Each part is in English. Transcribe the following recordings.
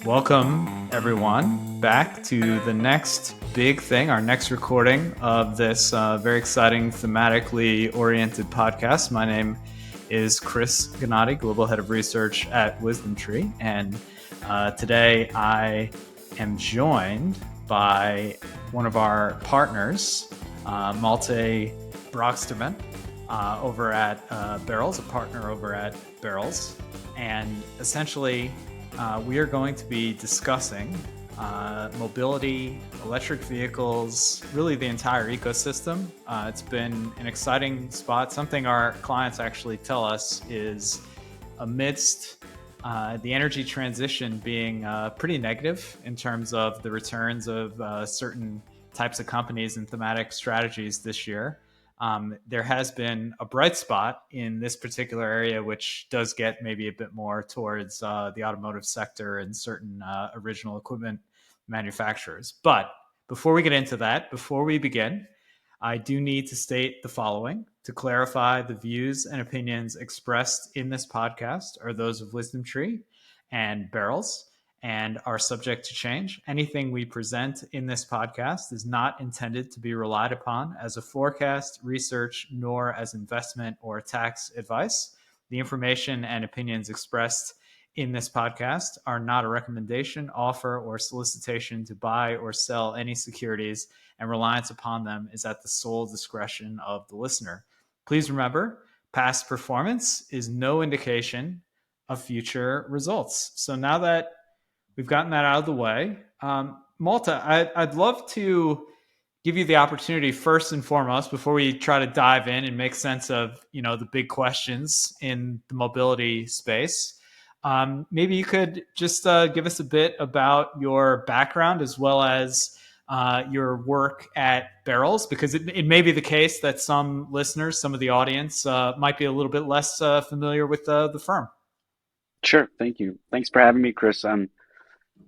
Welcome, everyone, back to the next big thing, our next recording of this very exciting, thematically oriented podcast. My name is Chris Gennady, Global Head of Research at Wisdom Tree. And today I am joined by one of our partners, Malte Broxtermann, over at Berylls, a partner over at Berylls. And essentially, we are going to be discussing mobility, electric vehicles, really the entire ecosystem. It's been an exciting spot. Something our clients actually tell us is amidst the energy transition being pretty negative in terms of the returns of certain types of companies and thematic strategies this year. There has been a bright spot in this particular area, which does get maybe a bit more towards the automotive sector and certain original equipment manufacturers. But before we get into that, before we begin, I do need to state the following. To clarify, the views and opinions expressed in this podcast are those of Wisdom Tree and Berylls and are subject to change. Anything we present in this podcast is not intended to be relied upon as a forecast, research, nor as investment or tax advice. The information and opinions expressed in this podcast are not a recommendation, offer, or solicitation to buy or sell any securities, and reliance upon them is at the sole discretion of the listener. Please remember, past performance is no indication of future results. So now that we've gotten that out of the way, Malta, I'd love to give you the opportunity first and foremost before we try to dive in and make sense of the big questions in the mobility space. Maybe you could just give us a bit about your background as well as your work at Berylls, because it may be the case that some listeners, some of the audience, might be a little bit less familiar with the firm. Sure. Thank you. Thanks for having me, Chris. I'm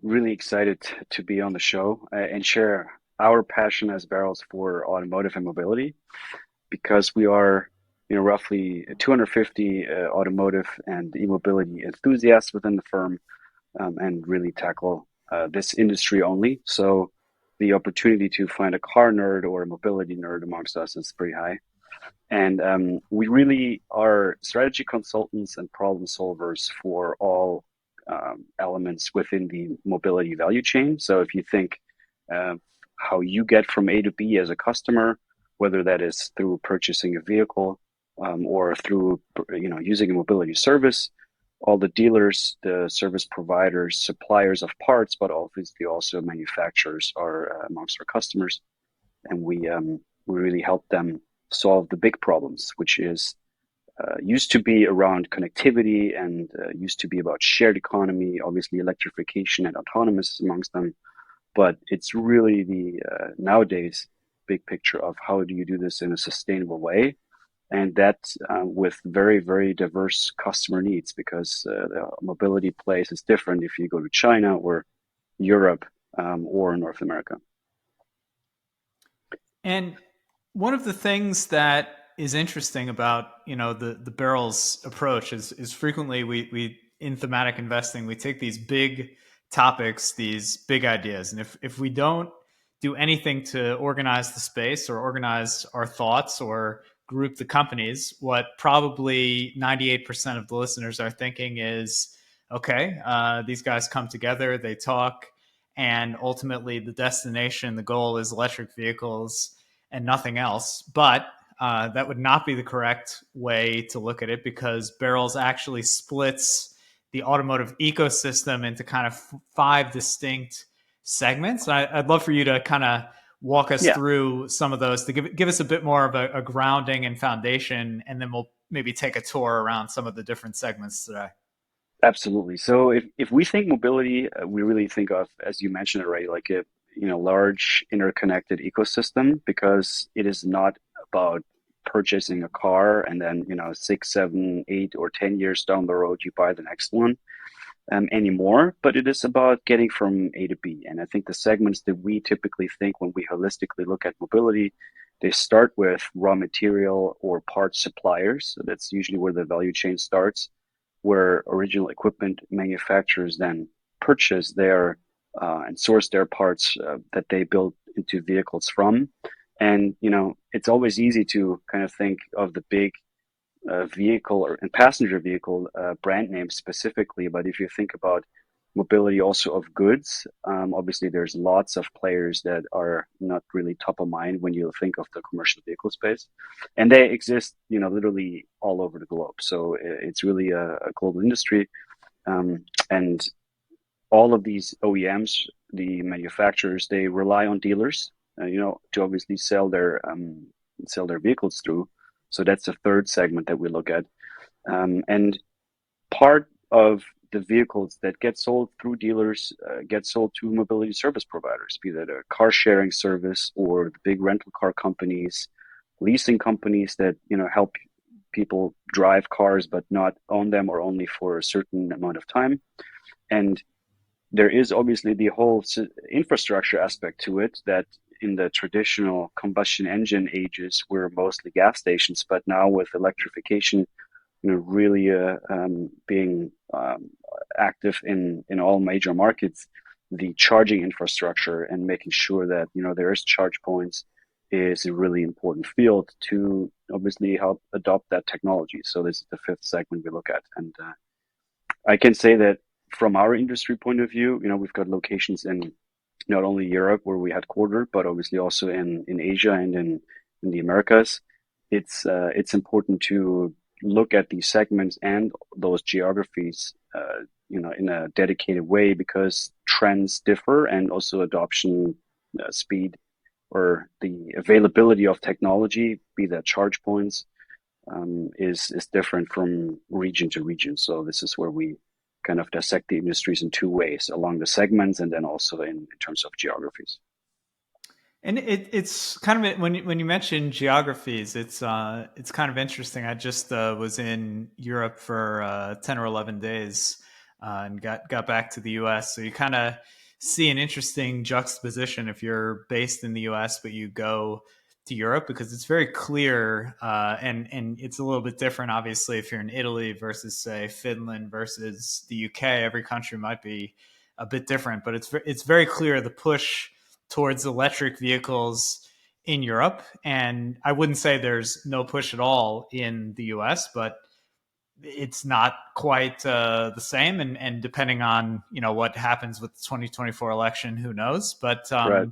really excited to be on the show and share our passion as Berylls for automotive and mobility because we are, roughly 250 automotive and e-mobility enthusiasts within the firm and really tackle this industry only. So the opportunity to find a car nerd or a mobility nerd amongst us is pretty high. And we really are strategy consultants and problem solvers for all elements within the mobility value chain. So if you think how you get from A to B as a customer, whether that is through purchasing a vehicle or through using a mobility service, all the dealers, the service providers, suppliers of parts, but obviously also manufacturers are amongst our customers, and we really help them solve the big problems, which is used to be around connectivity and used to be about shared economy, obviously electrification and autonomous amongst them. But it's really the nowadays big picture of how do you do this in a sustainable way, and that with very, very diverse customer needs, because the mobility place is different if you go to China or Europe or North America. And one of the things that is interesting about the Berylls approach is frequently we in thematic investing we take these big topics, these big ideas, and if we don't do anything to organize the space or organize our thoughts or group the companies, what probably 98% of the listeners are thinking is, okay, these guys come together, they talk, and ultimately the destination, the goal is electric vehicles and nothing else. But that would not be the correct way to look at it, because Berylls actually splits the automotive ecosystem into kind of five distinct segments. I'd love for you to kind of walk us Yeah. through some of those to give us a bit more of a grounding and foundation, and then we'll maybe take a tour around some of the different segments today. Absolutely. So if we think mobility, we really think of, as you mentioned already, like a large interconnected ecosystem, because it is not about purchasing a car and then 6, 7, 8, or 10 years down the road you buy the next one anymore, but it is about getting from A to B. And I think the segments that we typically think when we holistically look at mobility, they start with raw material or parts suppliers. So that's usually where the value chain starts, where original equipment manufacturers then purchase their and source their parts that they build into vehicles from. And it's always easy to kind of think of the big vehicle and passenger vehicle brand names specifically, but if you think about mobility also of goods, obviously there's lots of players that are not really top of mind when you think of the commercial vehicle space, and they exist, literally all over the globe. So it's really a global industry, and all of these OEMs, the manufacturers, they rely on dealers, to obviously sell their vehicles through. So that's the third segment that we look at. And part of the vehicles that get sold through dealers get sold to mobility service providers, be that a car sharing service or the big rental car companies, leasing companies that help people drive cars but not own them or only for a certain amount of time. And there is obviously the whole infrastructure aspect to it that in the traditional combustion engine ages were mostly gas stations, but now with electrification, really being active in all major markets, the charging infrastructure and making sure that there is charge points is a really important field to obviously help adopt that technology. So this is the fifth segment we look at, and I can say that from our industry point of view, we've got locations in not only Europe where we headquartered, but obviously also in Asia and in the Americas. It's important to look at these segments and those geographies, in a dedicated way because trends differ and also adoption speed or the availability of technology, be that charge points, is different from region to region. So this is where we kind of dissect the industries in two ways, along the segments and then also in terms of geographies. And it's kind of when you mention geographies, it's kind of interesting. I just was in Europe for 10 or 11 days and got back to the U.S. So you kind of see an interesting juxtaposition if you're based in the U.S. but you go to Europe, because it's very clear, and it's a little bit different. Obviously, if you're in Italy versus say Finland versus the UK, every country might be a bit different, but it's very clear the push towards electric vehicles in Europe. And I wouldn't say there's no push at all in the US, but it's not quite the same. And depending on, what happens with the 2024 election, who knows? Right.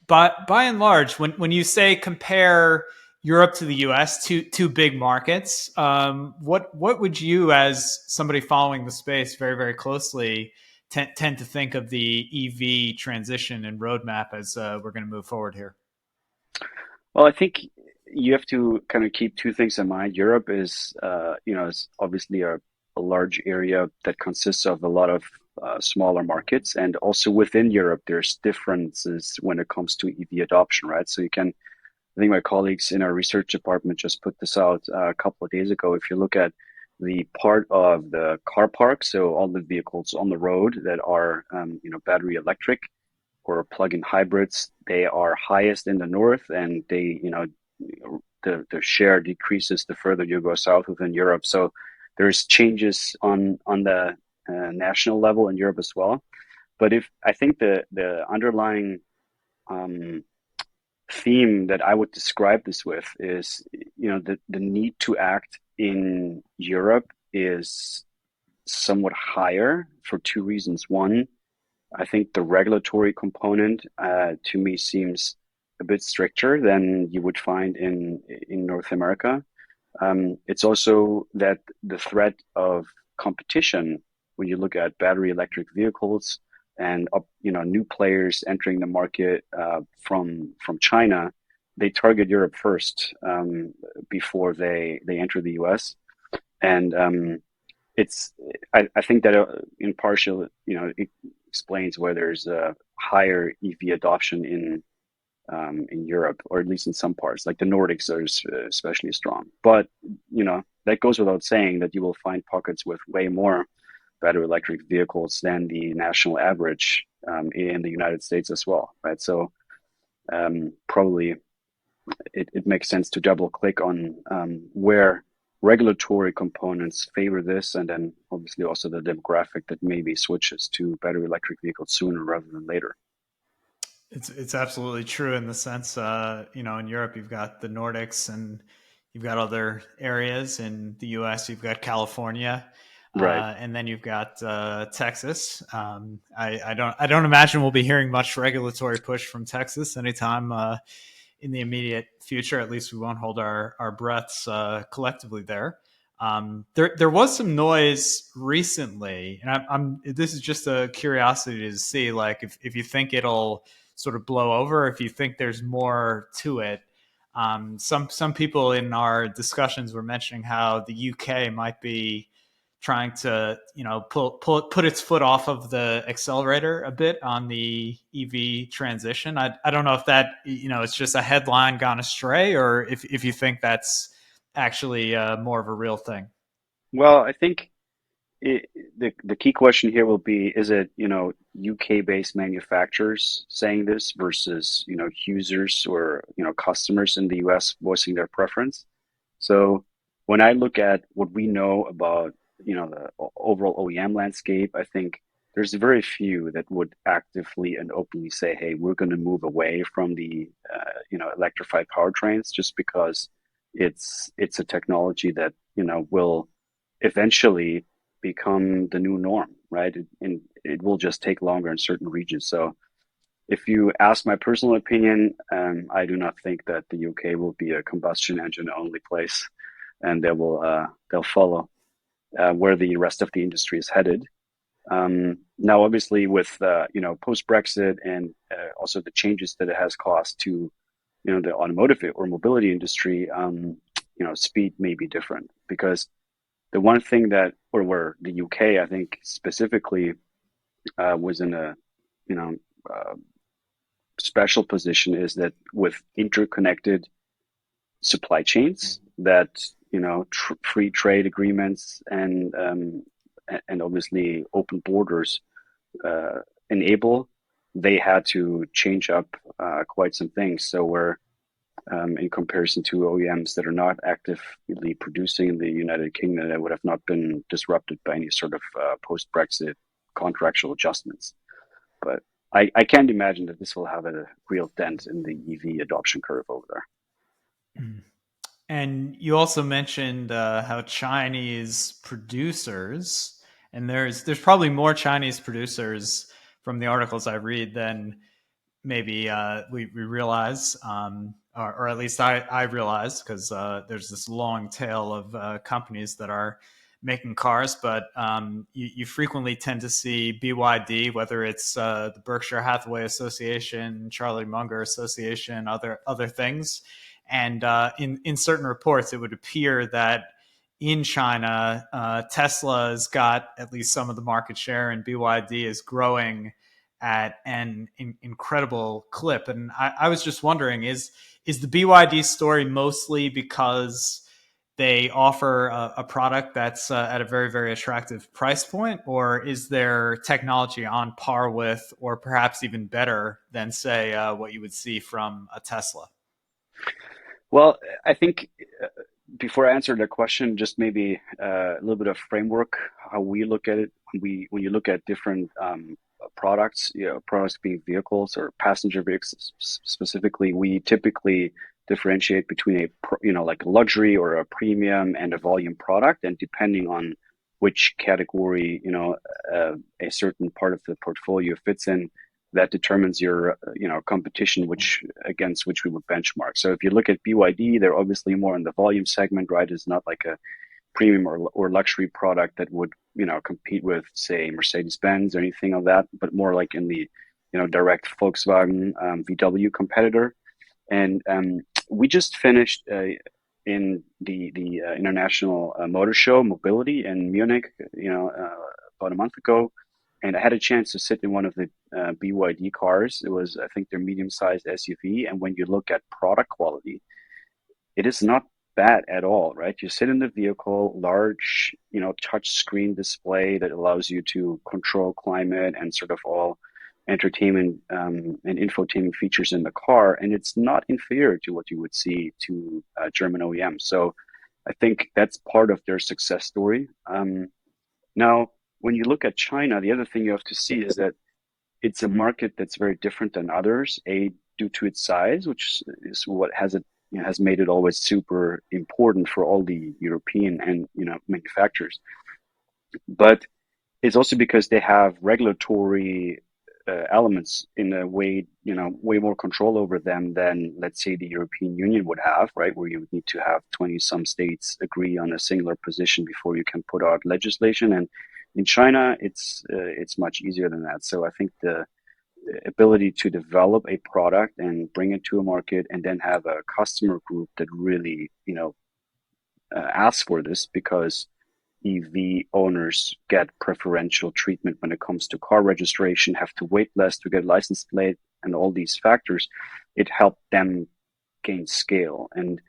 But by and large, when you say compare Europe to the US, two big markets, what would you, as somebody following the space very, very closely, tend to think of the EV transition and roadmap as we're going to move forward here? Well, I think you have to kind of keep two things in mind. Europe is obviously a large area that consists of a lot of smaller markets, and also within Europe, there's differences when it comes to EV adoption, right? So I think my colleagues in our research department just put this out a couple of days ago. If you look at the part of the car park, so all the vehicles on the road that are, battery electric or plug-in hybrids, they are highest in the north, and the share decreases the further you go south within Europe. So there's changes on the national level in Europe as well. But if I think the underlying theme that I would describe this with is, the need to act in Europe is somewhat higher for two reasons. One, I think the regulatory component to me seems a bit stricter than you would find in North America. It's also that the threat of competition when you look at battery electric vehicles and new players entering the market from China, they target Europe first before they enter the US. And I think that in partial, it explains why there's a higher EV adoption in Europe, or at least in some parts, like the Nordics are especially strong. But that goes without saying that you will find pockets with way more battery electric vehicles than the national average in the United States as well, right? So probably it makes sense to double click on where regulatory components favor this, and then obviously also the demographic that maybe switches to battery electric vehicles sooner rather than later. It's absolutely true in the sense, in Europe you've got the Nordics and you've got other areas. In the U.S., you've got California, Right. and then you've got Texas. I don't imagine we'll be hearing much regulatory push from Texas anytime in the immediate future. At least we won't hold our breaths collectively there. There was some noise recently, and this is just a curiosity to see, like, if you think it'll sort of blow over, if you think there's more to it. Some people in our discussions were mentioning how the UK might be trying to, put its foot off of the accelerator a bit on the EV transition. I don't know if that, it's just a headline gone astray, or if you think that's actually more of a real thing. Well, I think it, the key question here will be: is it UK based manufacturers saying this versus users or customers in the US voicing their preference? So when I look at what we know about the overall OEM landscape, I think there's very few that would actively and openly say, "Hey, we're going to move away from the electrified powertrains," just because it's a technology that will eventually become the new norm, right? And it will just take longer in certain regions. So if you ask my personal opinion, I do not think that the UK will be a combustion engine only place, and they'll follow where the rest of the industry is headed. Now, obviously, with post Brexit and also the changes that it has caused to the automotive or mobility industry, speed may be different because the one thing that or where the UK, I think specifically, was in a you know uh, special position is that with interconnected supply chains that free trade agreements and obviously open borders uh, enable, they had to change up quite some things. So we're in comparison to OEMs that are not actively producing in the United Kingdom, that would have not been disrupted by any sort of post-Brexit contractual adjustments. But I can't imagine that this will have a real dent in the EV adoption curve over there. Mm. And you also mentioned how Chinese producers, and there's probably more Chinese producers from the articles I read than maybe we realize, or at least I realize, because there's this long tail of companies that are making cars. But you frequently tend to see BYD, whether it's the Berkshire Hathaway Association, Charlie Munger Association, other things. And in certain reports, it would appear that in China, Tesla's got at least some of the market share, and BYD is growing at an incredible clip. And I was just wondering, is the BYD story mostly because they offer a product that's at a very, very attractive price point, or is their technology on par with, or perhaps even better than, say, what you would see from a Tesla? Well, I think before I answer the question, just maybe a little bit of framework how we look at it when you look at different products, products being vehicles or passenger vehicles specifically. We typically differentiate between like a luxury or a premium and a volume product, and depending on which category a certain part of the portfolio fits in, that determines your competition which against which we would benchmark. So if you look at BYD, they're obviously more in the volume segment, right? It's not like a premium or luxury product that would compete with, say, Mercedes-Benz or anything of that, but more like in the direct Volkswagen VW competitor. And we just finished in the International Motor Show Mobility in Munich, about a month ago, and I had a chance to sit in one of the BYD cars. It was, I think, their medium-sized SUV, and when you look at product quality, it is not bad at all, right? You sit in the vehicle, large, touch screen display that allows you to control climate and sort of all entertainment and infotainment features in the car, and it's not inferior to what you would see to German OEMs. So I think that's part of their success story. Now, when you look at China, the other thing you have to see is that it's a market that's very different than others. Due to its size, which is what has it has made it always super important for all the European and manufacturers. But it's also because they have regulatory elements in a way, way more control over them than, let's say, the European Union would have, right? Where you would need to have 20 some states agree on a singular position before you can put out legislation. And in China, it's much easier than that. So I think the ability to develop a product and bring it to a market and then have a customer group that really, asks for this because EV owners get preferential treatment when it comes to car registration, have to wait less to get license plate, and all these factors, it helped them gain scale. And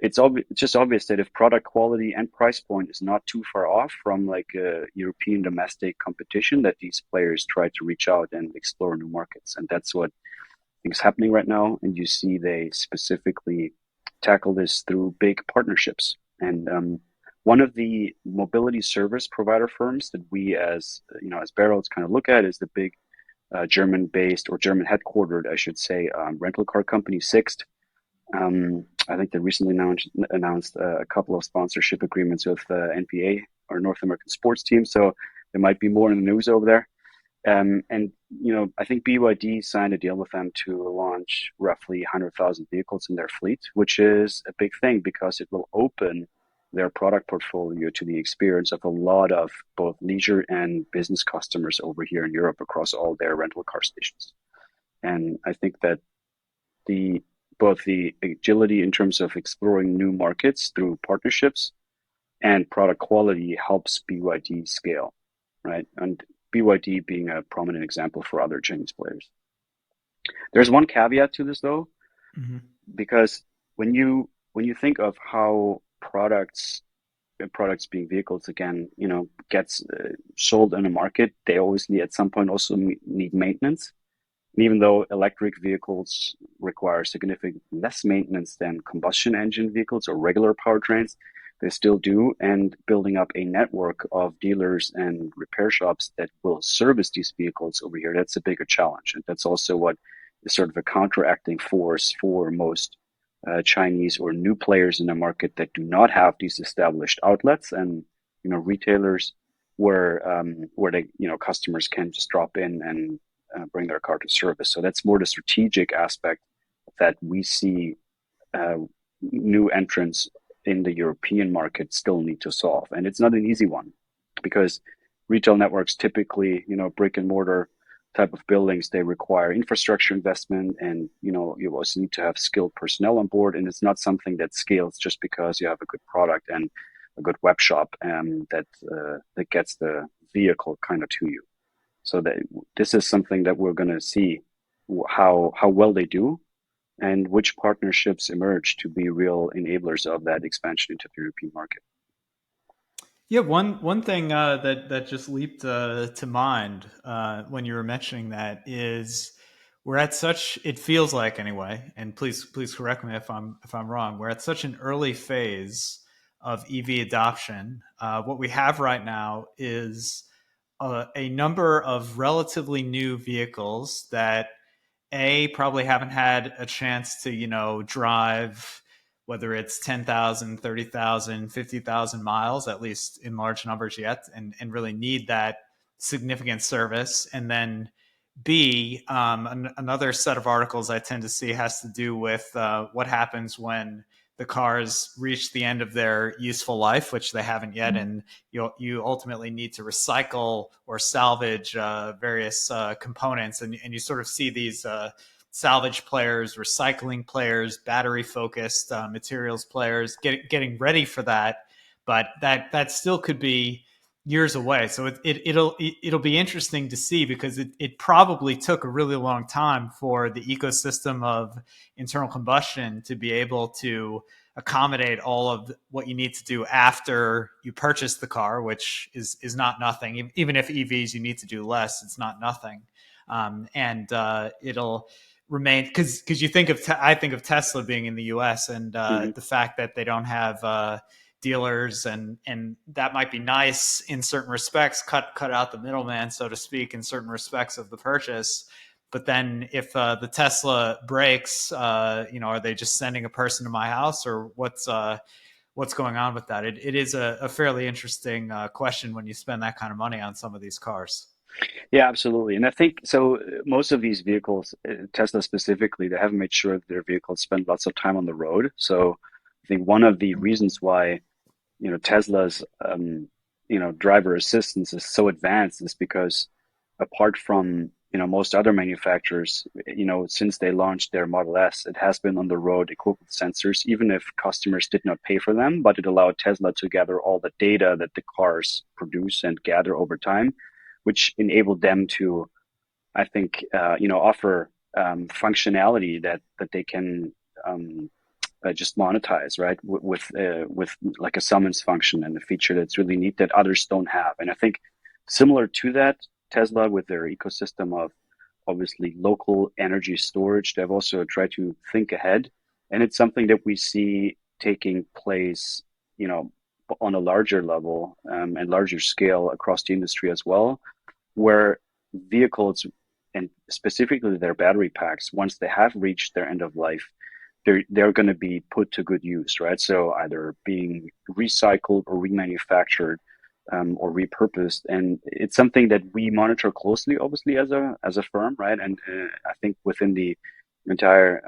it's just obvious that if product quality and price point is not too far off from like a European domestic competition, that these players try to reach out and explore new markets. And that's what I think is happening right now. And you see they specifically tackle this through big partnerships. And one of the mobility service provider firms that we, as Berylls, kind of look at is the big German-based or German headquartered, I should say, rental car company Sixt. I think they recently announced a couple of sponsorship agreements with NPA or North American sports teams, so there might be more in the news over there. And I think BYD signed a deal with them to launch roughly 100,000 vehicles in their fleet, which is a big thing because it will open their product portfolio to the experience of a lot of both leisure and business customers over here in Europe across all their rental car stations. And I think that the both the agility in terms of exploring new markets through partnerships and product quality helps BYD scale, right? And BYD being a prominent example for other Chinese players. There's one caveat to this though, Mm-hmm. because when you think of how products being vehicles again, gets sold in a market, they obviously at some point also need maintenance. And even though electric vehicles require significantly less maintenance than combustion engine vehicles or regular powertrains, they still do. And building up a network of dealers and repair shops that will service these vehicles over here, that's a bigger challenge. And that's also what is sort of a counteracting force for most Chinese or new players in the market that do not have these established outlets and retailers where they customers can just drop in and bring their car to service. So that's more the strategic aspect that we see new entrants in the European market still need to solve. And it's not an easy one because retail networks typically, brick and mortar type of buildings, they require infrastructure investment and, you also need to have skilled personnel on board. And it's not something that scales just because you have a good product and a good web shop that gets the vehicle kind of to you. So that this is something that we're going to see how well they do and which partnerships emerge to be real enablers of that expansion into the European market. Yeah, one thing that just leaped to mind when you were mentioning that is we're at such, it feels like anyway, and please correct me if I'm wrong. We're at such an early phase of EV adoption. What we have right now is a number of relatively new vehicles that probably haven't had a chance to drive, whether it's 10,000, 30,000, 50,000 miles, at least in large numbers yet, and really need that significant service. And then B, another set of articles I tend to see has to do with what happens when the cars reach the end of their useful life, which they haven't yet, and you ultimately need to recycle or salvage various components, and you sort of see these salvage players, recycling players, battery focused materials players getting ready for that, but that still could be years away. So it'll be interesting to see because it probably took a really long time for the ecosystem of internal combustion to be able to accommodate all of what you need to do after you purchase the car, which is not nothing. Even if EVs you need to do less, it's not nothing. And it'll remain, because you think of I think of Tesla being in the U.S. and Hmm. the fact that they don't have dealers, and that might be nice in certain respects, cut out the middleman, so to speak, in certain respects of the purchase. But then if the Tesla breaks, are they just sending a person to my house, or what's going on with that? It is a fairly interesting question when you spend that kind of money on some of these cars. Yeah, absolutely. And I think so. Most of these vehicles, Tesla specifically, they haven't made sure that their vehicles spend lots of time on the road. So I think one of the reasons why Tesla's driver assistance is so advanced is because apart from most other manufacturers, since they launched their Model S, it has been on the road equipped with sensors, even if customers did not pay for them, but it allowed Tesla to gather all the data that the cars produce and gather over time, which enabled them to, I think, offer functionality that they can just monetize, right? With like a summons function and a feature that's really neat that others don't have. And I think similar to that, Tesla with their ecosystem of obviously local energy storage, they've also tried to think ahead, and it's something that we see taking place, on a larger level and larger scale across the industry as well, where vehicles and specifically their battery packs, once they have reached their end of life, they're going to be put to good use, right? So either being recycled or remanufactured or repurposed, and it's something that we monitor closely, obviously as a firm, right? And I think within the entire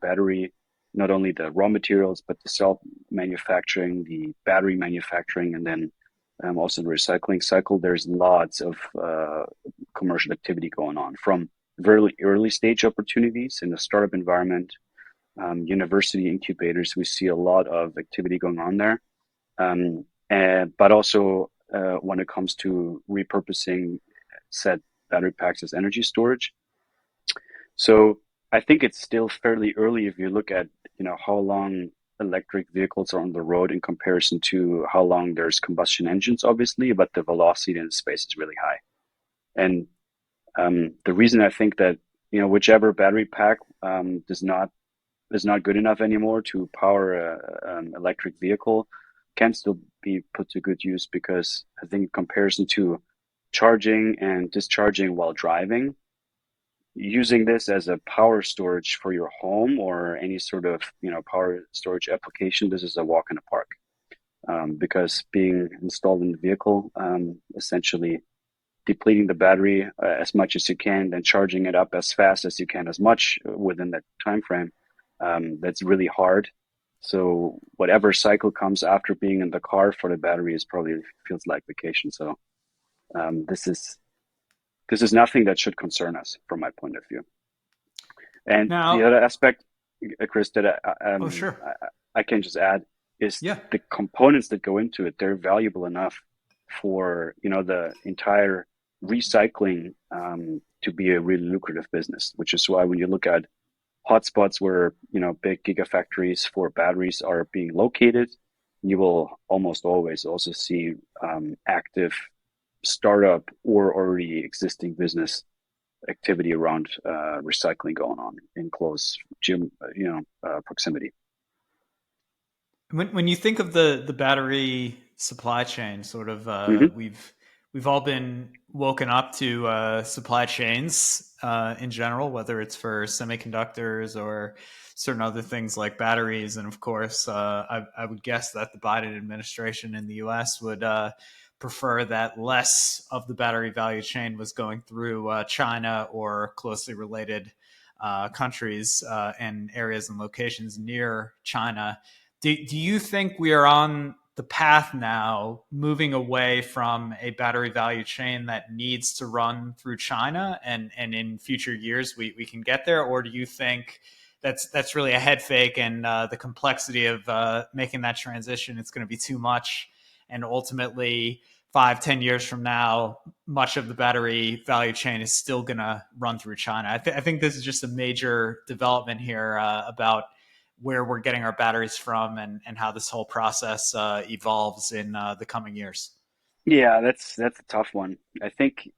battery, not only the raw materials but the cell manufacturing, the battery manufacturing, and then also the recycling cycle. There's lots of commercial activity going on from very early stage opportunities in the startup environment, university incubators. We see a lot of activity going on there, but also when it comes to repurposing said battery packs as energy storage. So I think it's still fairly early if you look at how long electric vehicles are on the road in comparison to how long there's combustion engines, obviously, but the velocity in the space is really high. And the reason I think that whichever battery pack is not good enough anymore to power an electric vehicle can still be put to good use, because I think in comparison to charging and discharging while driving, using this as a power storage for your home or any sort of power storage application, this is a walk in the park, because being installed in the vehicle, essentially depleting the battery as much as you can, then charging it up as fast as you can, as much within that time frame. That's really hard. So whatever cycle comes after being in the car for the battery is probably feels like vacation. So um, this is this is nothing that should concern us from my point of view. And the Now, other aspect, Chris, that oh sure, I can just add is yeah. the components that go into it. They're valuable enough for the entire recycling to be a really lucrative business. Which is why when you look at hotspots where big gigafactories for batteries are being located, you will almost always also see active startup or already existing business activity around recycling going on in close proximity. When you think of the battery supply chain, sort of, Hmm. we've all been woken up to supply chains in general, whether it's for semiconductors or certain other things like batteries. And of course, I would guess that the Biden administration in the U.S. would prefer that less of the battery value chain was going through China or closely related countries and areas and locations near China. Do you think we are on the path now, moving away from a battery value chain that needs to run through China, and in future years we can get there? Or do you think that's really a head fake, and the complexity of making that transition, it's going to be too much, and ultimately 5-10 years from now, much of the battery value chain is still going to run through China? I think this is just a major development here about where we're getting our batteries from, and how this whole process evolves in the coming years. Yeah, that's a tough one. I think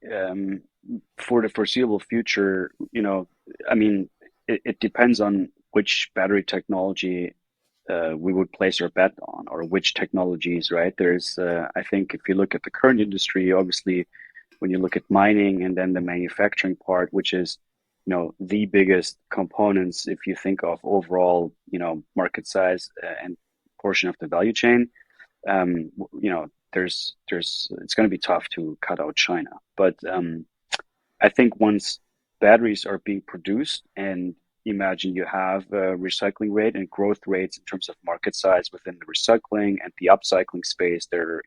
for the foreseeable future, I mean, it depends on which battery technology we would place our bet on, or which technologies, right? I think if you look at the current industry, obviously, when you look at mining and then the manufacturing part, which is, the biggest components, if you think of overall, market size and portion of the value chain, it's going to be tough to cut out China. But I think once batteries are being produced, and imagine you have a recycling rate and growth rates in terms of market size within the recycling and the upcycling space, they're,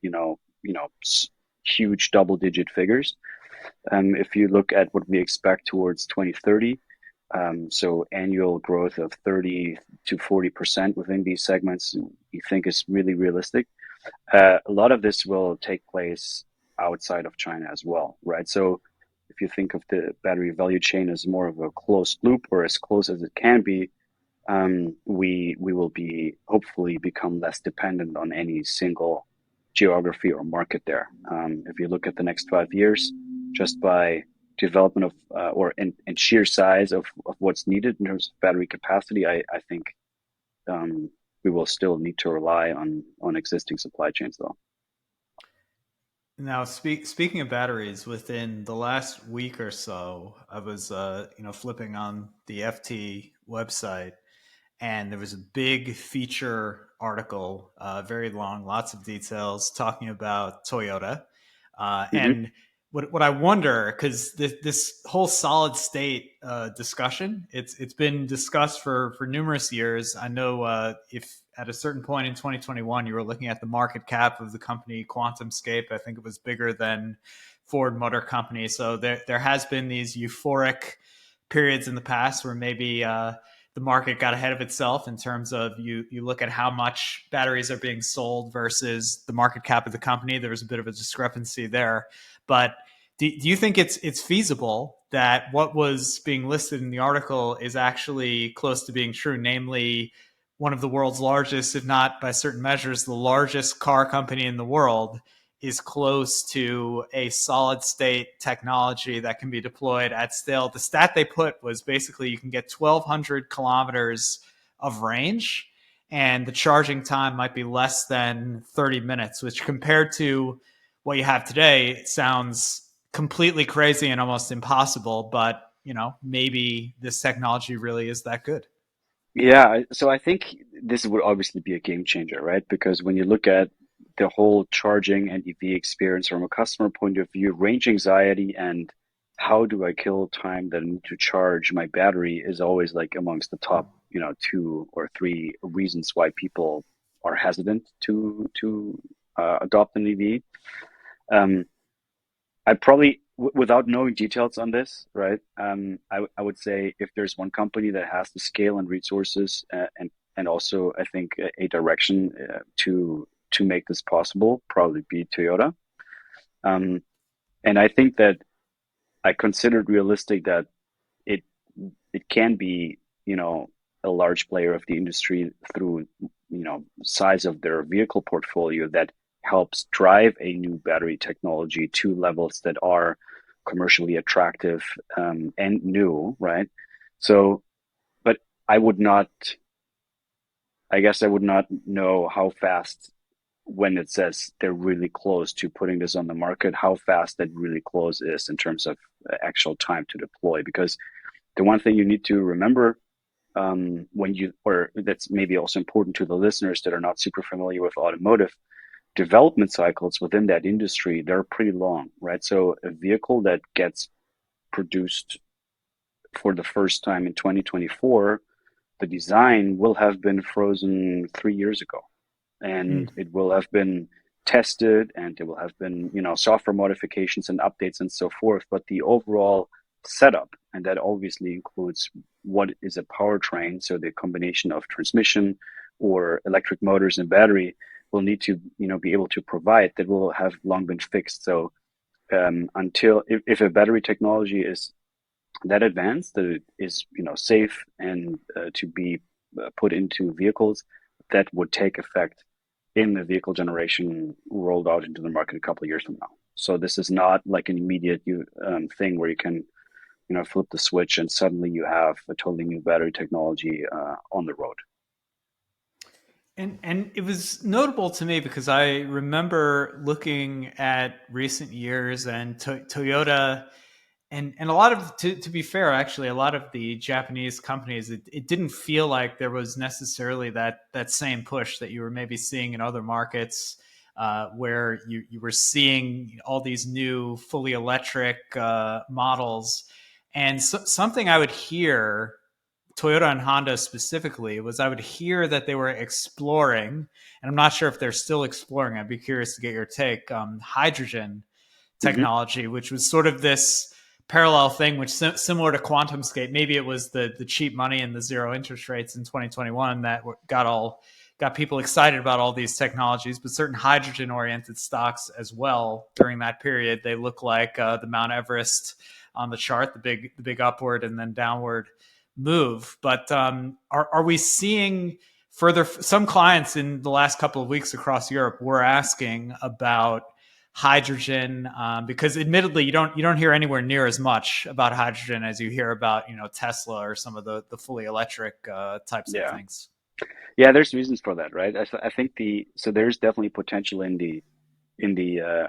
huge double-digit figures. If you look at what we expect towards 2030, so annual growth of 30 to 40% within these segments, we think is really realistic. A lot of this will take place outside of China as well, right? So if you think of the battery value chain as more of a closed loop, or as close as it can be, we will be hopefully become less dependent on any single geography or market there. If you look at the next 5 years, just by development of and sheer size of what's needed in terms of battery capacity, I think we will still need to rely on existing supply chains, though. Now, speaking of batteries, within the last week or so, I was flipping on the FT website, and there was a big feature article, very long, lots of details, talking about Toyota. Hmm. And what I wonder, because this whole solid state discussion, it's been discussed for numerous years. I know if at a certain point in 2021 you were looking at the market cap of the company QuantumScape, I think it was bigger than Ford Motor Company. So there has been these euphoric periods in the past where maybe the market got ahead of itself in terms of you look at how much batteries are being sold versus the market cap of the company. There was a bit of a discrepancy there. But do you think it's feasible that what was being listed in the article is actually close to being true, namely one of the world's largest, if not by certain measures, the largest car company in the world is close to a solid state technology that can be deployed at scale? The stat they put was basically you can get 1,200 kilometers of range, and the charging time might be less than 30 minutes, which compared to what you have today sounds completely crazy and almost impossible. But, maybe this technology really is that good. Yeah, so I think this would obviously be a game changer, right? Because when you look at the whole charging and EV experience from a customer point of view, range anxiety and how do I kill time that I need to charge my battery is always like amongst the top, two or three reasons why people are hesitant to adopt an EV. Um, I probably, without knowing details on this, right? I would say if there's one company that has the scale and resources, and also I think a direction to make this possible, probably be Toyota. Um, and I think that I considered realistic that it it can be, a large player of the industry through, size of their vehicle portfolio that helps drive a new battery technology to levels that are commercially attractive, and new, right? So, but I would not, I guess I would not know how fast, when it says they're really close to putting this on the market, how fast that really close is in terms of actual time to deploy. Because the one thing you need to remember, or that's maybe also important to the listeners that are not super familiar with automotive development cycles within that industry, they're pretty long, right? So a vehicle that gets produced for the first time in 2024, the design will have been frozen 3 years ago, Hmm. and it will have been tested, and there will have been, software modifications and updates and so forth. But the overall setup, and that obviously includes what is a powertrain, so the combination of transmission or electric motors and battery, will need to, be able to provide, that will have long been fixed. So until, if a battery technology is that advanced, that it is, safe and to be put into vehicles, that would take effect in the vehicle generation rolled out into the market a couple of years from now. So this is not like an immediate thing where you can, flip the switch and suddenly you have a totally new battery technology on the road. And it was notable to me because I remember looking at recent years and Toyota and a lot of to be fair, actually a lot of the Japanese companies, it didn't feel like there was necessarily that same push that you were maybe seeing in other markets, where you were seeing all these new fully electric models. And something I would hear, Toyota and Honda specifically, was I would hear that they were exploring, and I'm not sure if they're still exploring, I'd be curious to get your take, hydrogen Hmm. technology, which was sort of this parallel thing, which similar to QuantumScape. Maybe it was the cheap money and the zero interest rates in 2021 that got people excited about all these technologies, but certain hydrogen oriented stocks as well during that period, they look like the Mount Everest on the chart, the big upward and then downward move. But are we seeing further? Some clients in the last couple of weeks across Europe were asking about hydrogen, because admittedly you don't hear anywhere near as much about hydrogen as you hear about Tesla or some of the fully electric types of Yeah. things. Yeah, there's reasons for that, right? I think there's definitely potential in the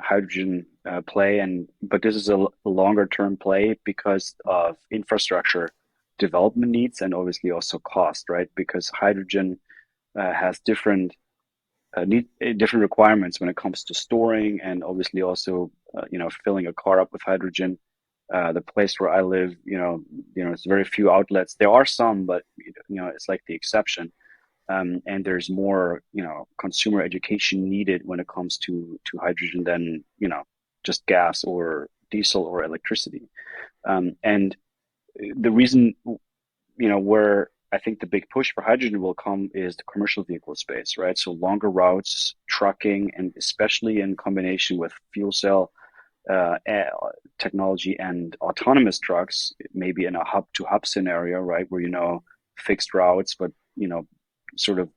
hydrogen play, and but this is a longer term play because of infrastructure development needs and obviously also cost, right? Because hydrogen has different requirements when it comes to storing and obviously also filling a car up with hydrogen. The place where I live, it's very few outlets. There are some, but it's like the exception. And there's more, consumer education needed when it comes to hydrogen than just gas or diesel or electricity. And the reason, where I think the big push for hydrogen will come is the commercial vehicle space, right? So longer routes, trucking, and especially in combination with fuel cell technology and autonomous trucks, maybe in a hub to hub scenario, right? Where, fixed routes, but, sort of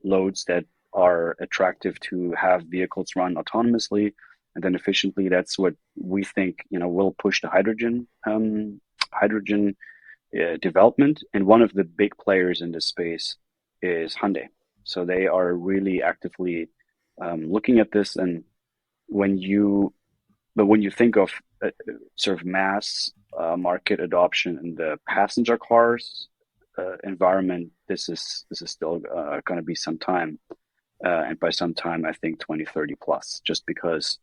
loads that are attractive to have vehicles run autonomously and then efficiently. That's what we think, will push the hydrogen development. And one of the big players in this space is Hyundai. So they are really actively looking at this. And when you think of sort of mass market adoption in the passenger cars environment, this is still going to be some time. And by some time, I think 2030 plus, just because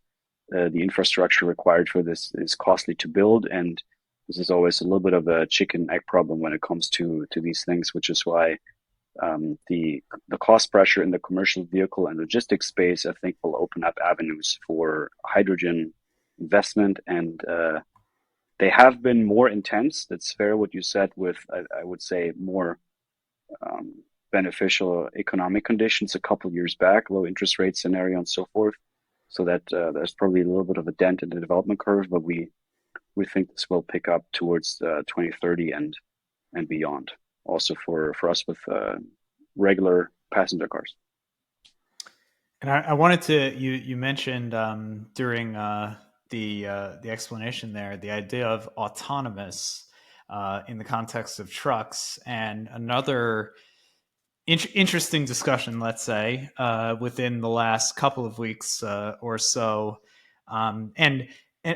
the infrastructure required for this is costly to build. And this is always a little bit of a chicken egg problem when it comes to these things, which is why the cost pressure in the commercial vehicle and logistics space, I think, will open up avenues for hydrogen investment. And they have been more intense. That's fair what you said, with I would say more beneficial economic conditions a couple of years back, low interest rate scenario and so forth. So that there's probably a little bit of a dent in the development curve, but we think this will pick up towards 2030 and beyond. Also for us with regular passenger cars. And I wanted to, you mentioned during the explanation there the idea of autonomous in the context of trucks, and another interesting discussion, let's say, within the last couple of weeks or so. And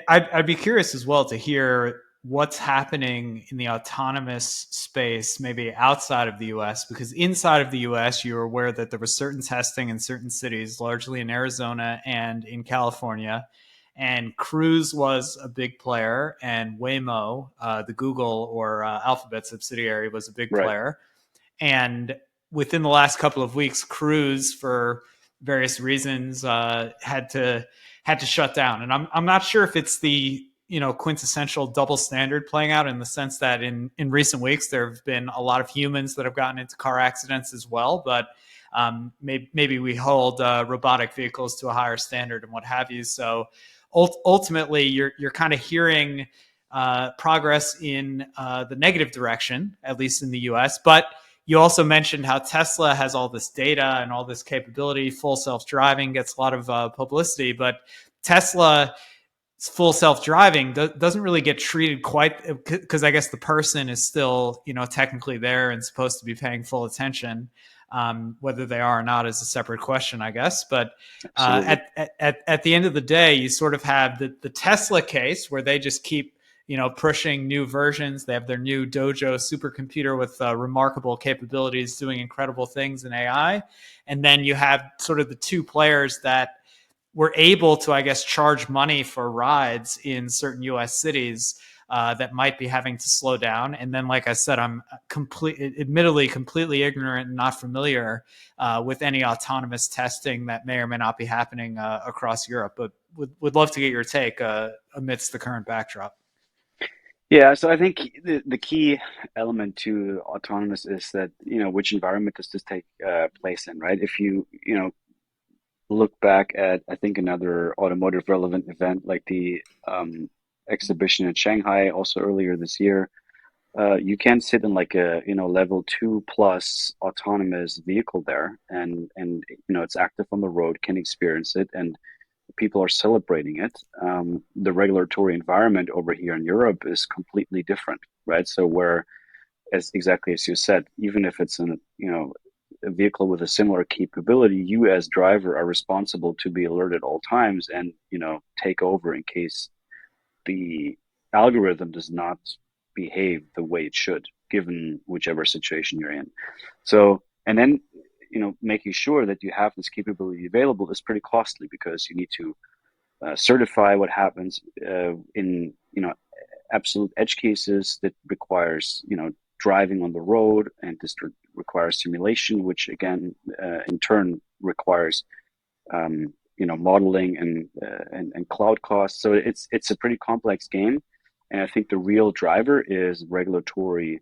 I'd be curious as well to hear what's happening in the autonomous space, maybe outside of the US, because inside of the US, you're aware that there was certain testing in certain cities, largely in Arizona and in California. And Cruise was a big player, and Waymo, the Google or Alphabet subsidiary, was a big Right. player. And within the last couple of weeks, Cruise, for various reasons, had to shut down. And I'm not sure if it's the quintessential double standard playing out, in the sense that in recent weeks there have been a lot of humans that have gotten into car accidents as well, but maybe we hold robotic vehicles to a higher standard and what have you. So ultimately, you're kind of hearing progress in the negative direction, at least in the U.S., but you also mentioned how Tesla has all this data and all this capability. Full self-driving gets a lot of publicity, but Tesla full self-driving doesn't really get treated quite, because I guess the person is still, technically there and supposed to be paying full attention. Whether they are or not is a separate question, I guess. But Absolutely. at the end of the day, you sort of have the Tesla case where they just keep pushing new versions. They have their new Dojo supercomputer with remarkable capabilities, doing incredible things in AI. And then you have sort of the two players that were able to, I guess, charge money for rides in certain U.S. cities that might be having to slow down. And then, like I said, I'm admittedly completely ignorant and not familiar with any autonomous testing that may or may not be happening across Europe. But would love to get your take amidst the current backdrop. Yeah, so I think the key element to autonomous is that, which environment does this take place in, right? If you look back at, I think, another automotive relevant event like the exhibition in Shanghai also earlier this year, you can sit in like a, level 2 plus autonomous vehicle there, and it's active on the road, can experience it, and people are celebrating it. The regulatory environment over here in Europe is completely different, right? So where, as exactly as you said, even if it's a vehicle with a similar capability, you as driver are responsible to be alert at all times and take over in case the algorithm does not behave the way it should, given whichever situation you're in. So, and then making sure that you have this capability available is pretty costly because you need to certify what happens in absolute edge cases that requires driving on the road, and this requires simulation, which again in turn requires modeling and cloud costs. So it's a pretty complex game, and I think the real driver is regulatory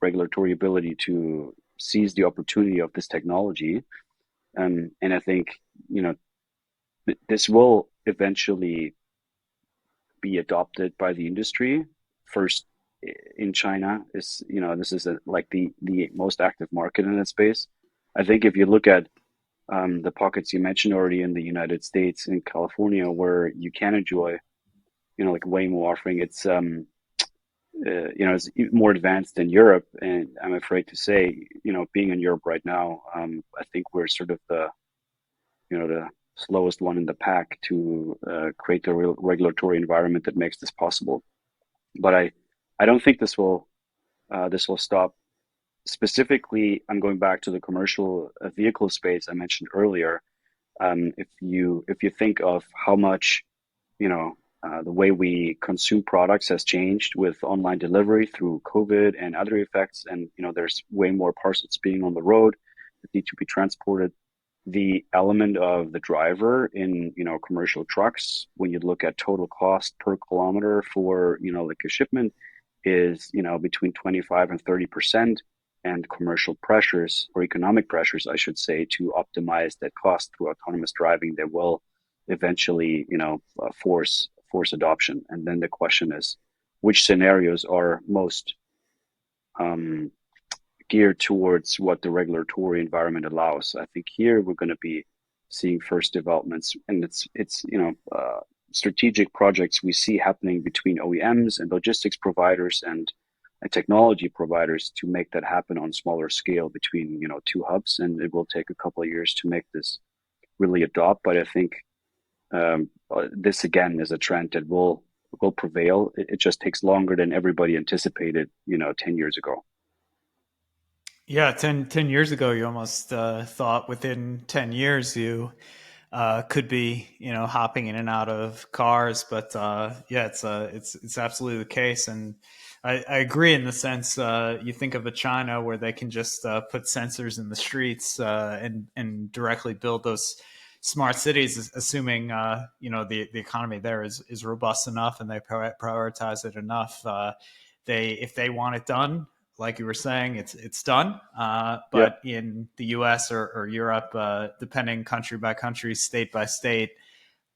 ability to seize the opportunity of this technology. And I think this will eventually be adopted by the industry first in China. Is this is like the most active market in that space. I think if you look at the pockets you mentioned already in the United States, in California, where you can enjoy like Waymo offering, it's more advanced than Europe, and I'm afraid to say, being in Europe right now, I think we're sort of the slowest one in the pack to create the real regulatory environment that makes this possible. But I don't think this will stop. Specifically, I'm going back to the commercial vehicle space I mentioned earlier. If you think of how much the way we consume products has changed with online delivery through COVID and other effects, and there's way more parcels being on the road that need to be transported. The element of the driver in commercial trucks, when you look at total cost per kilometer for like a shipment, is between 25 and 30%, and commercial pressures, or economic pressures I should say, to optimize that cost through autonomous driving, they will eventually force adoption. And then the question is, which scenarios are most um, geared towards what the regulatory environment allows. I think here we're going to be seeing first developments, and it's strategic projects we see happening between OEMs and logistics providers and technology providers to make that happen on smaller scale between two hubs, and it will take a couple of years to make this really adopt. But I think this again is a trend that will prevail. It just takes longer than everybody anticipated 10 years ago. Yeah, 10 years ago, you almost thought within 10 years you could be, hopping in and out of cars. But yeah, it's absolutely the case. And I agree in the sense you think of a China where they can just put sensors in the streets and directly build those smart cities, assuming the economy there is robust enough and they prioritize it enough. They if they want it done, like you were saying, it's done. Yep. But in the U.S. or Europe, depending country by country, state by state,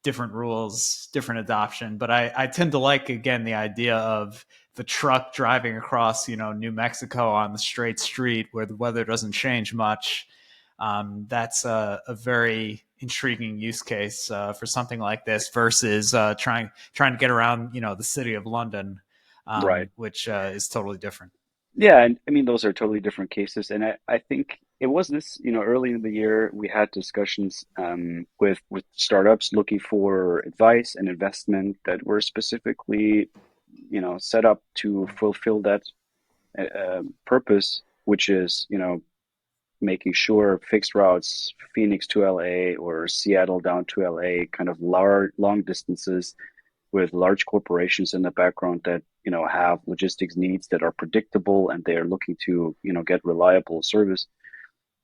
different rules, different adoption. But I tend to like again the idea of the truck driving across, New Mexico on the straight street where the weather doesn't change much. That's a very intriguing use case for something like this versus trying to get around, the city of London, Right. which is totally different. Yeah, and I mean those are totally different cases, and I think it was this, early in the year we had discussions with startups looking for advice and investment that were specifically, set up to fulfill that purpose, which is, making sure fixed routes, Phoenix to LA or Seattle down to LA, kind of long distances with large corporations in the background that have logistics needs that are predictable and they are looking to get reliable service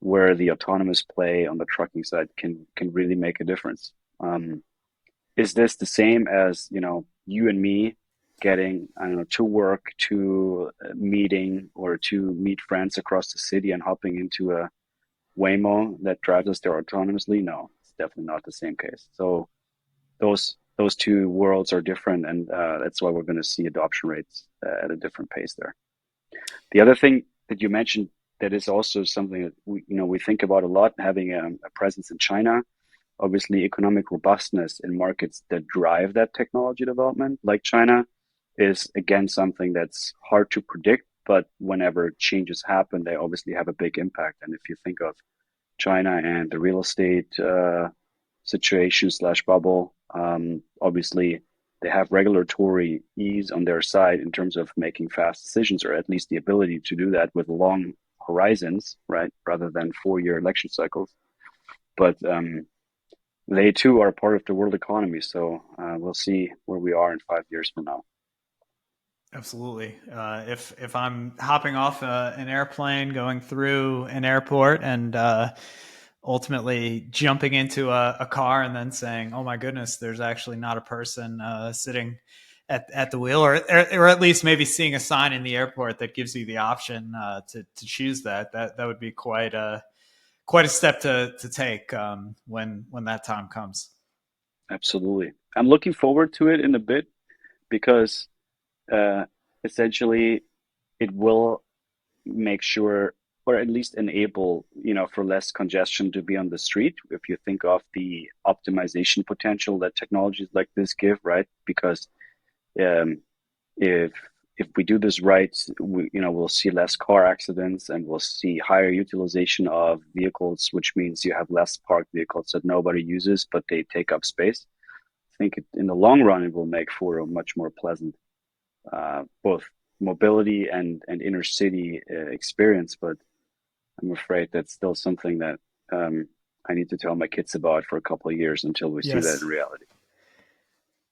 where the autonomous play on the trucking side can really make a difference. Is this the same as you and me getting, I don't know, to work, to a meeting, or to meet friends across the city and hopping into a Waymo that drives us there autonomously? No, it's definitely not the same case. So those two worlds are different, and that's why we're going to see adoption rates at a different pace there. The other thing that you mentioned that is also something that we think about a lot, having a presence in China. Obviously, economic robustness in markets that drive that technology development, like China, is again something that's hard to predict. But whenever changes happen, they obviously have a big impact. And if you think of China and the real estate situation slash bubble. Obviously, they have regulatory ease on their side in terms of making fast decisions, or at least the ability to do that with long horizons, right, rather than 4-year election cycles. But they too are part of the world economy, so we'll see where we are in 5 years from now. Absolutely. If I'm hopping off an airplane, going through an airport, and ultimately jumping into a car and then saying, "Oh my goodness, there's actually not a person sitting at the wheel," or at least maybe seeing a sign in the airport that gives you the option to choose that would be quite a step to take when that time comes. Absolutely. I'm looking forward to it in a bit because uh, essentially it will make sure or at least enable for less congestion to be on the street if you think of the optimization potential that technologies like this give, right? Because um, if we do this right, we'll see less car accidents and we'll see higher utilization of vehicles, which means you have less parked vehicles that nobody uses but they take up space. I think in the long run it will make for a much more pleasant both mobility and inner city experience. But I'm afraid that's still something that I need to tell my kids about for a couple of years until we see that in Yes. reality.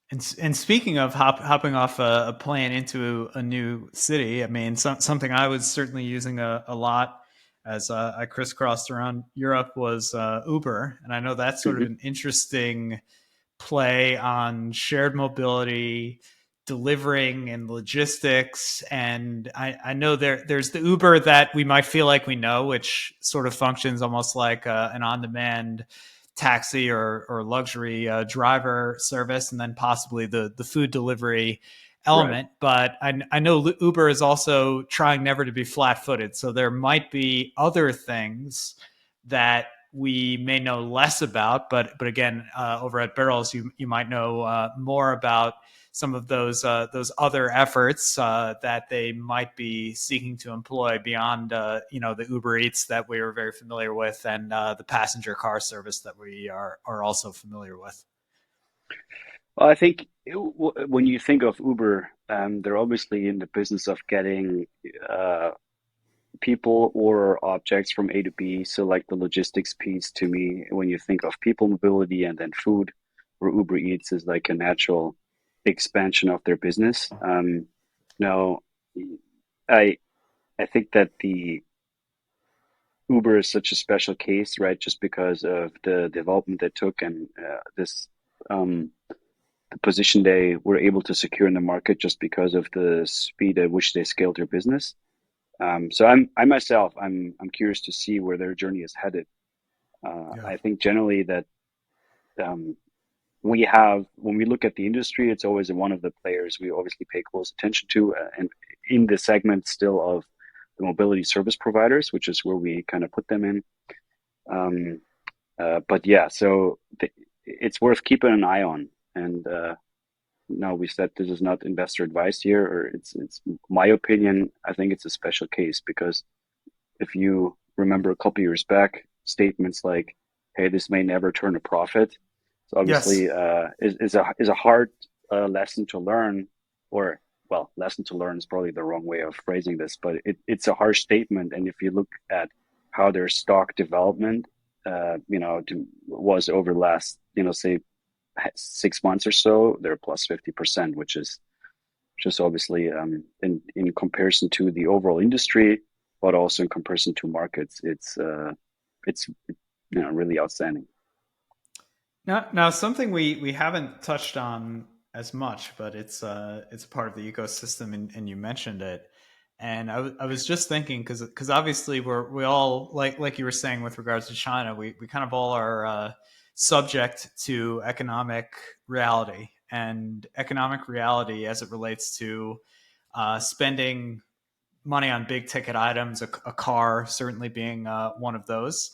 And speaking of hopping off a plane into a new city, I mean, something I was certainly using a lot as I crisscrossed around Europe was Uber. And I know that's sort of Hmm. an interesting play on shared mobility, delivering and logistics. And I know there's the Uber that we might feel like we know, which sort of functions almost like an on-demand taxi or luxury driver service, and then possibly the food delivery Right. element. But I know Uber is also trying never to be flat-footed, so there might be other things that we may know less about, but again, over at Berylls, you might know more about some of those other efforts that they might be seeking to employ beyond the Uber Eats that we are very familiar with, and the passenger car service that we are also familiar with. Well, I think when you think of Uber, they're obviously in the business of getting people or objects from A to B. So, like the logistics piece to me, when you think of people mobility and then food, where Uber Eats is like a natural expansion of their business. Now, I I think that the Uber is such a special case, right? Just because of the development they took and this um, the position they were able to secure in the market just because of the speed at which they scaled their business. So I myself, I'm curious to see where their journey is headed. Yeah. I think generally that um, we have, when we look at the industry, it's always one of the players we obviously pay close attention to, and in the segment still of the mobility service providers, which is where we kind of put them in. Um, but yeah, so it's worth keeping an eye on. And no, we said this is not investor advice here, or it's my opinion. I think it's a special case because if you remember a couple years back, statements like, "Hey, this may never turn a profit," so Yes. obviously is a hard lesson to learn, or well, lesson to learn is probably the wrong way of phrasing this, but it's a harsh statement. And if you look at how their stock development, was over the last, say 6 months or so, they're plus 50%, which is just obviously in comparison to the overall industry, but also in comparison to markets, it's really outstanding. Now something we haven't touched on as much, but it's a part of the ecosystem, and you mentioned it. And I was just thinking because obviously we all like you were saying with regards to China, we kind of all are subject to economic reality and economic reality as it relates to spending money on big ticket items, a car certainly being one of those.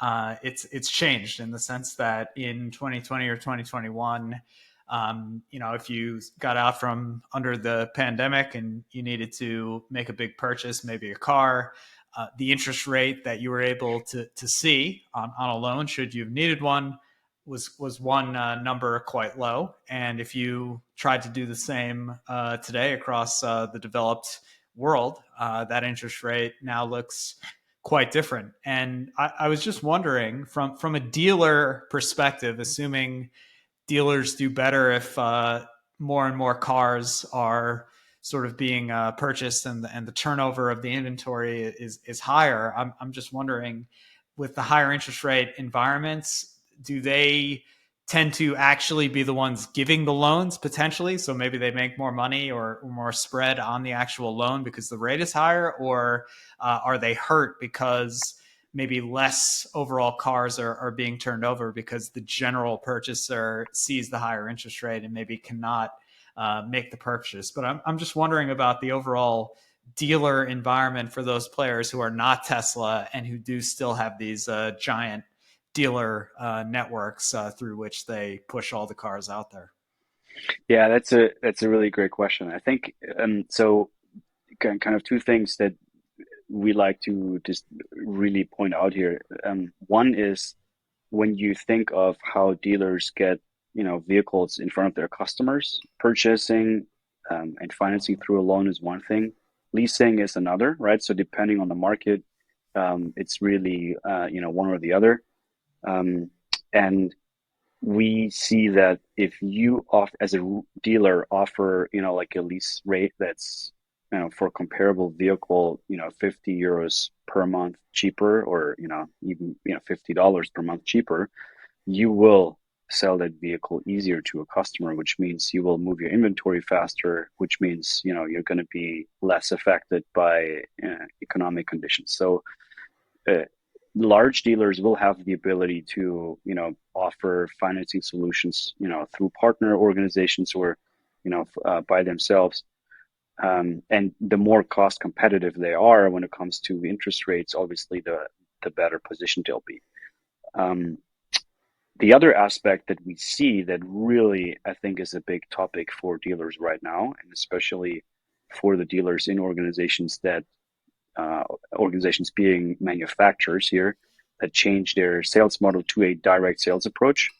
It's changed in the sense that in 2020 or 2021, if you got out from under the pandemic and you needed to make a big purchase, maybe a car, the interest rate that you were able to see on a loan, should you have needed one, was one number quite low. And if you tried to do the same today across the developed world, that interest rate now looks quite different. And I was just wondering, from a dealer perspective, assuming dealers do better if more and more cars are sort of being purchased, and the turnover of the inventory is higher. I'm just wondering, with the higher interest rate environments, do they tend to actually be the ones giving the loans potentially? So maybe they make more money or more spread on the actual loan because the rate is higher, or are they hurt because maybe less overall cars are being turned over because the general purchaser sees the higher interest rate and maybe cannot make the purchase? But I'm just wondering about the overall dealer environment for those players who are not Tesla and who do still have these giant dealer networks through which they push all the cars out there. Yeah, that's a really great question. I think so. Kind of two things that we like to just really point out here. One is when you think of how dealers get, vehicles in front of their customers, purchasing and financing through a loan is one thing. Leasing is another, right? So depending on the market, it's really, one or the other. Um, and we see that if you as a dealer offer, like a lease rate that's, for a comparable vehicle, 50 euros per month cheaper, or, even, $50 per month cheaper, you will sell that vehicle easier to a customer, which means you will move your inventory faster, which means, you're going to be less affected by economic conditions. So uh, large dealers will have the ability to, offer financing solutions, through partner organizations or, by themselves. And the more cost competitive they are when it comes to interest rates, obviously the better position they'll be. Um, the other aspect that we see that really I think is a big topic for dealers right now, and especially for the dealers in organizations that uh, organizations being manufacturers here that change their sales model to a direct sales approach,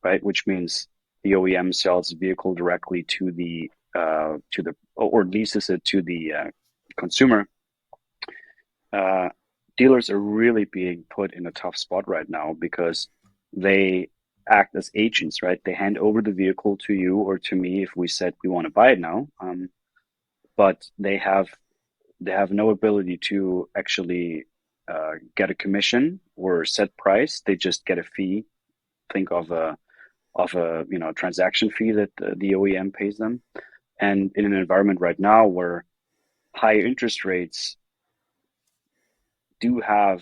right? Which means the OEM sells the vehicle directly to the or leases it to the consumer. Uh, Dealers are really being put in a tough spot right now because they act as agents, right? They hand over the vehicle to you or to me if we said we want to buy it now, but they have no ability to actually get a commission or set price. They just get a fee. Think of a transaction fee that the OEM pays them. And in an environment right now where higher interest rates do have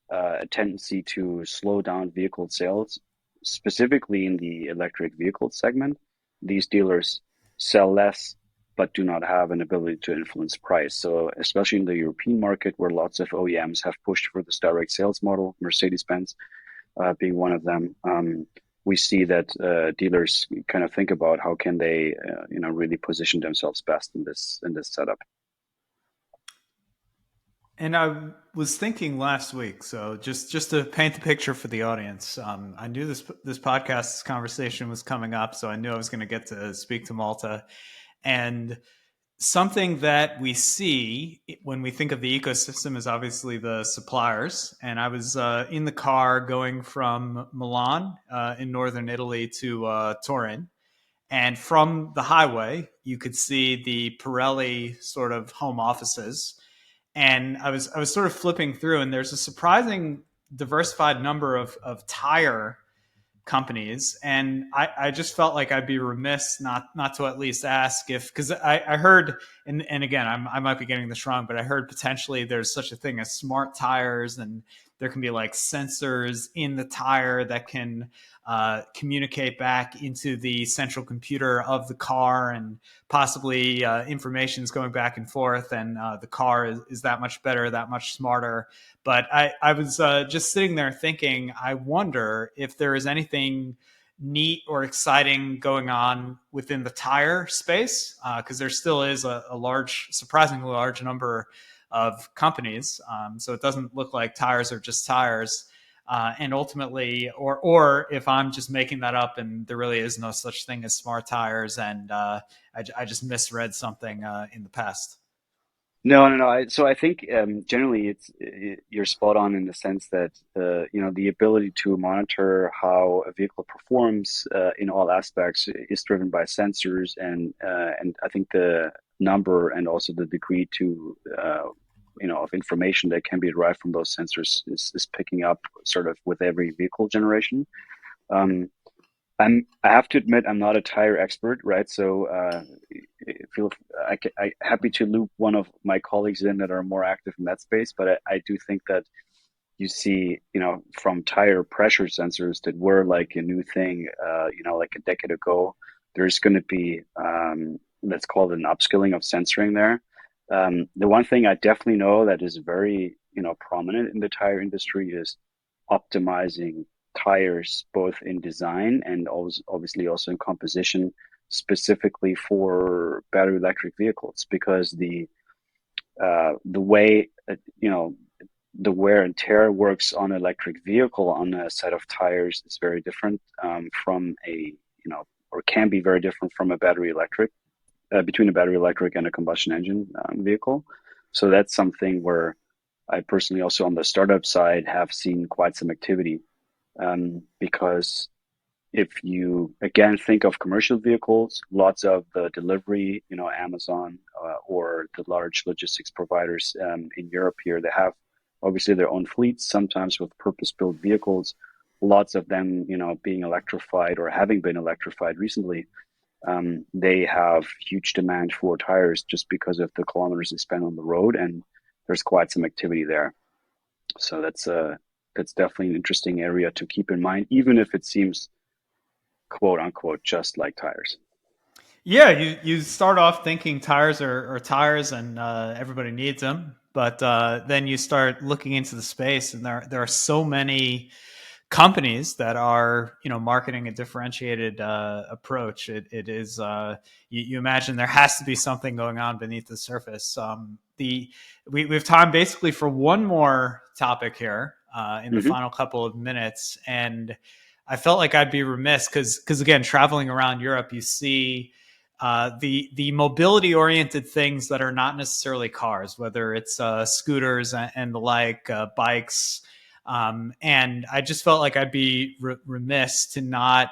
a tendency to slow down vehicle sales, specifically in the electric vehicle segment, these dealers sell less but do not have an ability to influence price. So, especially in the European market, where lots of OEMs have pushed for this direct sales model, Mercedes-Benz being one of them, we see that dealers kind of think about how can they, really position themselves best in this setup. And I was thinking last week, so just to paint the picture for the audience, I knew this podcast conversation was coming up, so I knew I was going to get to speak to Malta. And something that we see when we think of the ecosystem is obviously the suppliers. And I was in the car going from Milan in northern Italy to Turin. And from the highway, you could see the Pirelli sort of home offices. And I was sort of flipping through, and there's a surprising diversified number of tire companies, and I just felt like I'd be remiss not to at least ask if, because I heard, and again I might be getting this wrong, but I heard potentially there's such a thing as smart tires, and there can be like sensors in the tire that can communicate back into the central computer of the car, and possibly information is going back and forth, and the car is that much better, that much smarter. But I was just sitting there thinking, I wonder if there is anything neat or exciting going on within the tire space, because there still is a large, surprisingly large number of companies. So it doesn't look like tires are just tires. And ultimately, or if I'm just making that up and there really is no such thing as smart tires, and I just misread something in the past. No, no, no. So I think generally you're spot on in the sense that the ability to monitor how a vehicle performs in all aspects is driven by sensors, and I think the number and also the degree to of information that can be derived from those sensors is picking up sort of with every vehicle generation. Um, I have to admit, I'm not a tire expert, right? So, feel I happy to loop one of my colleagues in that are more active in that space. But I do think that you see, from tire pressure sensors that were like a new thing, like a decade ago, there's going to be, let's call it an upskilling of sensoring there. The one thing I definitely know that is very, prominent in the tire industry is optimizing tires, both in design and also obviously also in composition, specifically for battery electric vehicles, because the way the wear and tear works on an electric vehicle on a set of tires is very different from or can be very different from a battery electric, between a battery electric and a combustion engine vehicle. So that's something where I personally also on the startup side have seen quite some activity, because if you again think of commercial vehicles, lots of the delivery, Amazon or the large logistics providers in Europe here, they have obviously their own fleets, sometimes with purpose-built vehicles. Lots of them, being electrified or having been electrified recently. They have huge demand for tires just because of the kilometers they spend on the road, and there's quite some activity there. So that's definitely an interesting area to keep in mind, even if it seems quote unquote just like tires. Yeah, you start off thinking tires are tires, and everybody needs them, but then you start looking into the space, and there are so many companies that are marketing a differentiated approach. It is you imagine there has to be something going on beneath the surface. We have time basically for one more topic here in the Hmm. final couple of minutes, and I felt like I'd be remiss because again, traveling around Europe, you see the mobility oriented things that are not necessarily cars, whether it's scooters and the like, bikes. And I just felt like I'd be remiss to not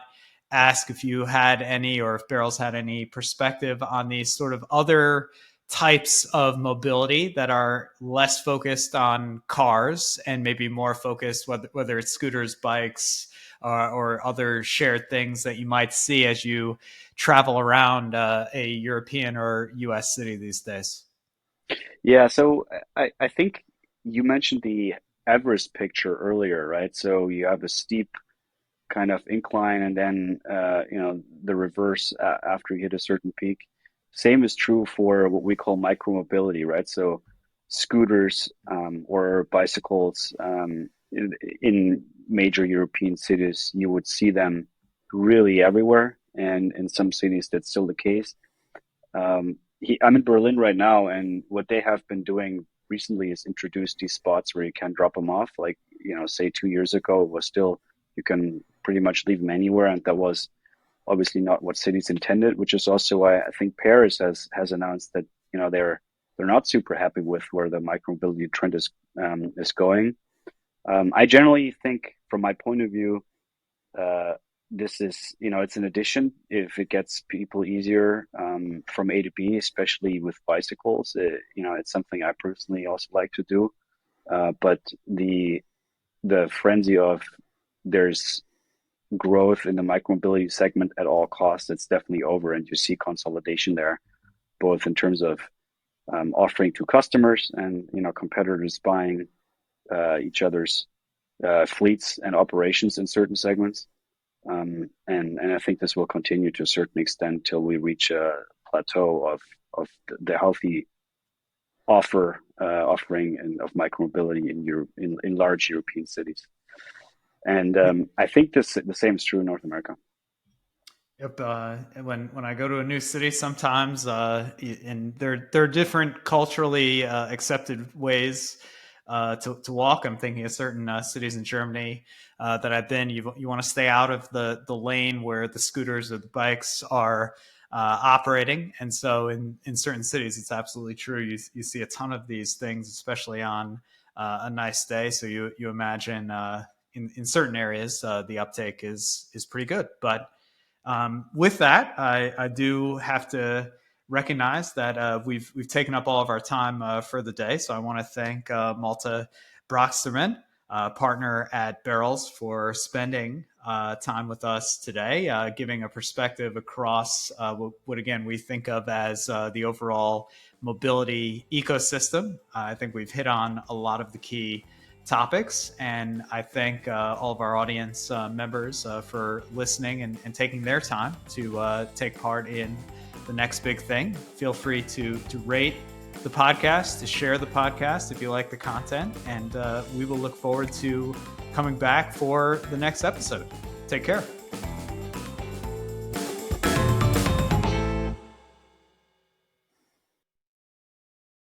ask if you had any, or if Berylls had any perspective on these sort of other types of mobility that are less focused on cars and maybe more focused, whether it's scooters, bikes, or other shared things that you might see as you travel around a European or US city these days. Yeah, so I think you mentioned the Everest picture earlier, right? So you have a steep kind of incline, and then the reverse after you hit a certain peak. Same is true for what we call micromobility, right? So scooters or bicycles in major European cities, you would see them really everywhere, and in some cities that's still the case. I'm in Berlin right now, and what they have been doing recently is introduce these spots where you can drop them off. Like, say 2 years ago, it was still you can pretty much leave them anywhere, and that was obviously not what cities intended. Which is also why I think Paris has announced that they're not super happy with where the micromobility trend is going. I generally think, from my point of view, uh, this is, it's an addition if it gets people easier from A to B, especially with bicycles. It's something I personally also like to do. But the frenzy of there's growth in the micromobility segment at all costs, it's definitely over, and you see consolidation there, both in terms of offering to customers and competitors buying each other's fleets and operations in certain segments. And I think this will continue to a certain extent till we reach a plateau of the healthy offering and of micromobility in Europe, in large European cities. And I think the same is true in North America. Yep. When I go to a new city, sometimes and there are different culturally accepted ways to walk. I'm thinking of certain cities in Germany that I've been. You want to stay out of the lane where the scooters or the bikes are operating, and so in certain cities, it's absolutely true. You see a ton of these things, especially on a nice day. So you imagine in certain areas the uptake is pretty good, but with that, I do have to recognize that we've taken up all of our time for the day. So I want to thank Malte Broxtermann, partner at Berylls, for spending time with us today, giving a perspective across what again we think of as the overall mobility ecosystem. I think we've hit on a lot of the key topics. And I thank all of our audience members for listening and taking their time to take part in the next big thing. Feel free to rate the podcast, to share the podcast if you like the content. And we will look forward to coming back for the next episode. Take care.